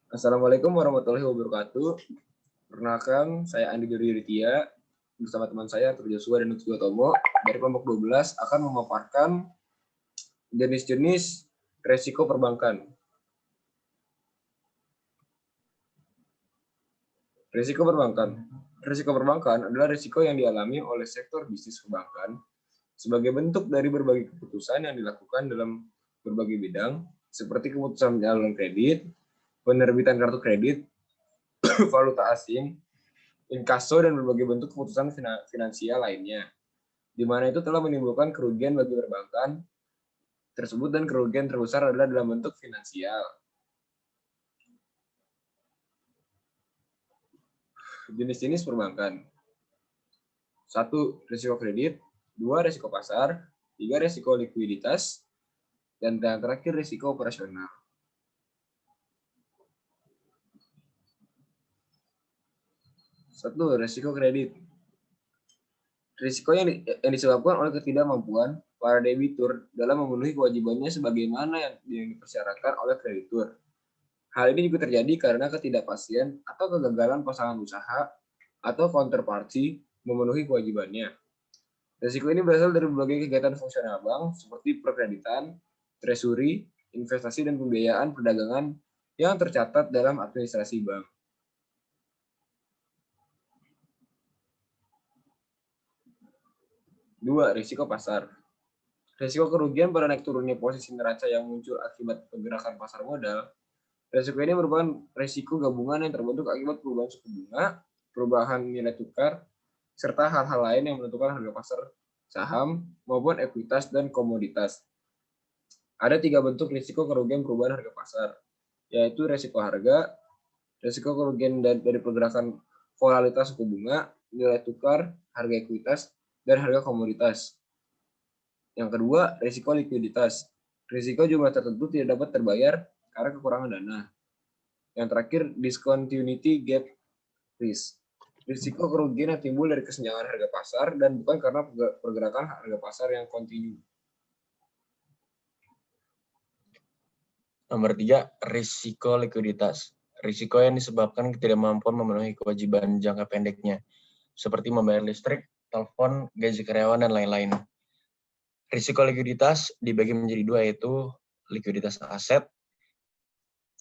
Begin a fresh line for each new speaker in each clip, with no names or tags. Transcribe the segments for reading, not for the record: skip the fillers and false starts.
Assalamualaikum warahmatullahi wabarakatuh. Perkenalkan, saya Andi Duryuditya bersama teman saya Arthur Joshua dan Lutfi Tomo dari kelompok 12 akan memaparkan jenis-jenis resiko perbankan. Risiko perbankan. Risiko perbankan adalah risiko yang dialami oleh sektor bisnis perbankan sebagai bentuk dari berbagai keputusan yang dilakukan dalam berbagai bidang, seperti keputusan penyaluran kredit, penerbitan kartu kredit, valuta asing, inkaso, dan berbagai bentuk keputusan finansial lainnya, di mana itu telah menimbulkan kerugian bagi perbankan tersebut, dan kerugian terbesar adalah dalam bentuk finansial. Jenis-jenis perbankan. 1. Risiko kredit. 2. Risiko pasar. 3. Risiko likuiditas. Dan yang terakhir, risiko operasional. Satu, risiko kredit. Risiko yang disebabkan oleh ketidakmampuan para debitur dalam memenuhi kewajibannya sebagaimana yang dipersyaratkan oleh kreditur. Hal ini juga terjadi karena ketidakpastian atau kegagalan pasangan usaha atau counterparty memenuhi kewajibannya. Risiko ini berasal dari berbagai kegiatan fungsional bank seperti perkreditan, treasury, investasi, dan pembiayaan perdagangan yang tercatat dalam administrasi bank. 2. Risiko pasar. Risiko kerugian pada naik turunnya posisi neraca yang muncul akibat pergerakan pasar modal. Risiko ini merupakan risiko gabungan yang terbentuk akibat perubahan suku bunga, perubahan nilai tukar, serta hal-hal lain yang menentukan harga pasar saham maupun ekuitas dan komoditas. Ada 3 bentuk risiko kerugian perubahan harga pasar, yaitu risiko harga, risiko kerugian dari pergerakan volatilitas suku bunga, nilai tukar, harga ekuitas, dan harga komoditas. Yang kedua, risiko likuiditas. Risiko jumlah tertentu tidak dapat terbayar karena kekurangan dana. Yang terakhir, discontinuity gap risk. Risiko kerugian yang timbul dari kesenjangan harga pasar dan bukan karena pergerakan harga pasar yang kontinu.
Nomor 3, risiko likuiditas. Risiko yang disebabkan ketidakmampuan memenuhi kewajiban jangka pendeknya, seperti membayar listrik, telepon, gaji karyawan, dan lain-lain. Risiko likuiditas dibagi menjadi 2, yaitu likuiditas aset,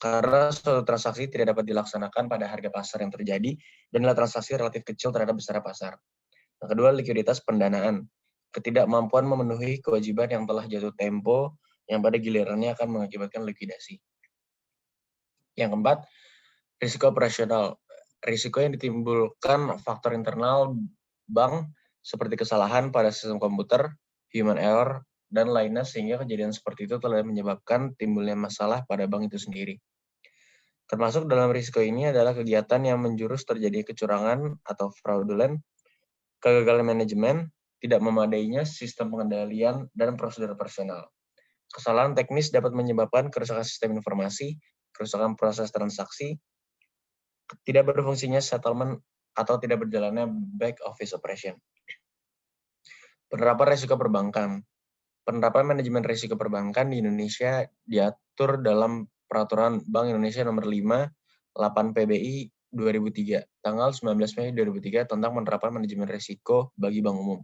karena suatu transaksi tidak dapat dilaksanakan pada harga pasar yang terjadi, dan adalah transaksi relatif kecil terhadap besar pasar. Yang kedua, likuiditas pendanaan. Ketidakmampuan memenuhi kewajiban yang telah jatuh tempo, yang pada gilirannya akan mengakibatkan likuidasi. Yang keempat, risiko operasional. Risiko yang ditimbulkan faktor internal bank seperti kesalahan pada sistem komputer, human error, dan lainnya, sehingga kejadian seperti itu telah menyebabkan timbulnya masalah pada bank itu sendiri. Termasuk dalam risiko ini adalah kegiatan yang menjurus terjadi kecurangan atau fraudulent, kegagalan manajemen, tidak memadainya sistem pengendalian, dan prosedur operasional. Kesalahan teknis dapat menyebabkan kerusakan sistem informasi, kerusakan proses transaksi, tidak berfungsinya settlement, atau tidak berjalannya back office operation. Penerapan risiko perbankan. Penerapan manajemen risiko perbankan di Indonesia diatur dalam Peraturan Bank Indonesia Nomor 5, 8 PBI 2003, tanggal 19 Mei 2003 tentang penerapan manajemen risiko bagi bank umum.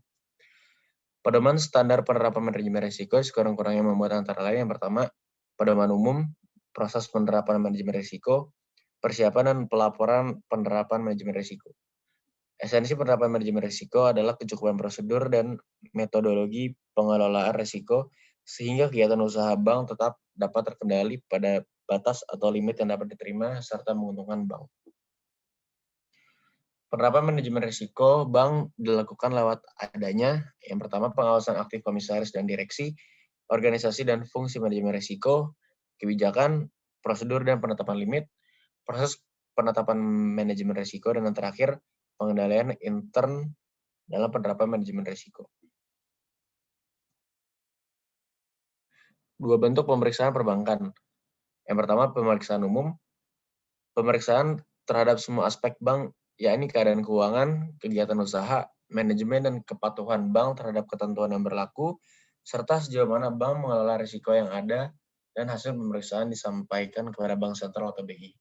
Pedoman standar penerapan manajemen risiko sekurang-kurangnya memuat antara lain: yang pertama, pedoman umum, proses penerapan manajemen risiko, persiapan dan pelaporan penerapan manajemen risiko. Esensi penerapan manajemen risiko adalah kecukupan prosedur dan metodologi pengelolaan risiko sehingga kegiatan usaha bank tetap dapat terkendali pada batas atau limit yang dapat diterima serta menguntungkan bank. Penerapan manajemen risiko bank dilakukan lewat adanya, yang pertama, pengawasan aktif komisaris dan direksi, organisasi dan fungsi manajemen risiko, kebijakan, prosedur dan penetapan limit, proses penetapan manajemen risiko, dan yang terakhir, pengendalian intern dalam penerapan manajemen risiko. 2 bentuk pemeriksaan perbankan. Yang pertama, pemeriksaan umum. Pemeriksaan terhadap semua aspek bank, yakni keadaan keuangan, kegiatan usaha, manajemen, dan kepatuhan bank terhadap ketentuan yang berlaku, serta sejauh mana bank mengelola risiko yang ada, dan hasil pemeriksaan disampaikan kepada Bank Sentral atau BI.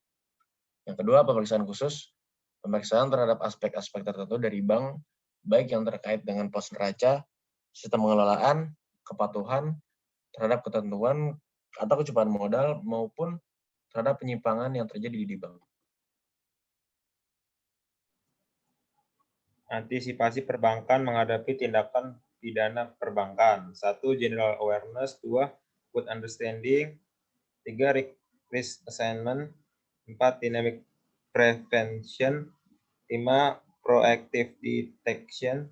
Yang kedua, pemeriksaan khusus. Pemeriksaan terhadap aspek-aspek tertentu dari bank, baik yang terkait dengan pos neraca, sistem pengelolaan, kepatuhan, terhadap ketentuan atau kecukupan modal, maupun terhadap penyimpangan yang terjadi di bank.
Antisipasi perbankan menghadapi tindakan pidana perbankan. 1. General awareness. 2. Good understanding. 3. Risk assignment. 4. Dynamic prevention. 5. Proactive detection.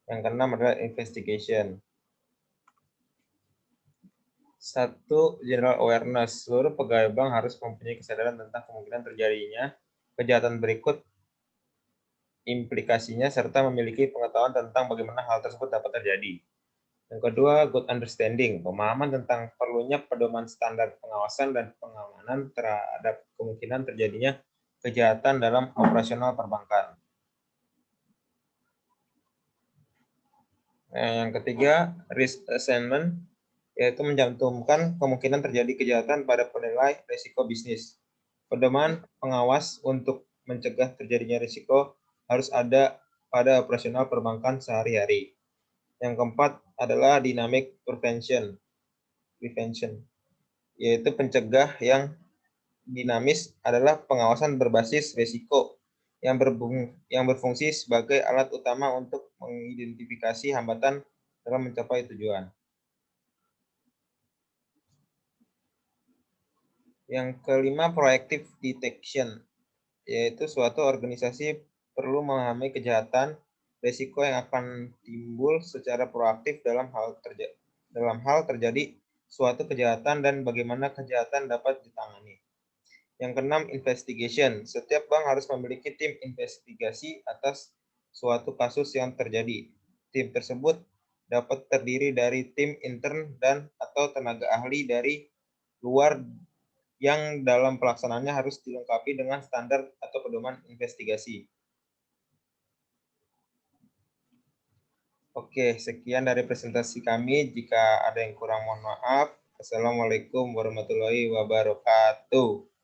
Yang keenam adalah investigation. 1. General awareness. Seluruh pegawai bank harus mempunyai kesadaran tentang kemungkinan terjadinya kejahatan berikut implikasinya, serta memiliki pengetahuan tentang bagaimana hal tersebut dapat terjadi. Yang kedua, good understanding, pemahaman tentang perlunya pedoman standar pengawasan dan pengamanan terhadap kemungkinan terjadinya kejahatan dalam operasional perbankan. Yang ketiga, risk assessment, yaitu mencantumkan kemungkinan terjadi kejahatan pada penilai risiko bisnis. Pedoman pengawas untuk mencegah terjadinya risiko harus ada pada operasional perbankan sehari-hari. Yang keempat adalah dynamic prevention, yaitu pencegah yang dinamis adalah pengawasan berbasis risiko yang berfungsi sebagai alat utama untuk mengidentifikasi hambatan dalam mencapai tujuan. Yang kelima, proactive detection, yaitu suatu organisasi perlu memahami kejahatan, risiko yang akan timbul secara proaktif dalam hal terjadi suatu kejahatan dan bagaimana kejahatan dapat ditangani. Yang keenam, investigation. Setiap bank harus memiliki tim investigasi atas suatu kasus yang terjadi. Tim tersebut dapat terdiri dari tim intern dan atau tenaga ahli dari luar yang dalam pelaksanaannya harus dilengkapi dengan standar atau pedoman investigasi. Oke, sekian dari presentasi kami. Jika ada yang kurang, mohon maaf. Assalamualaikum warahmatullahi wabarakatuh.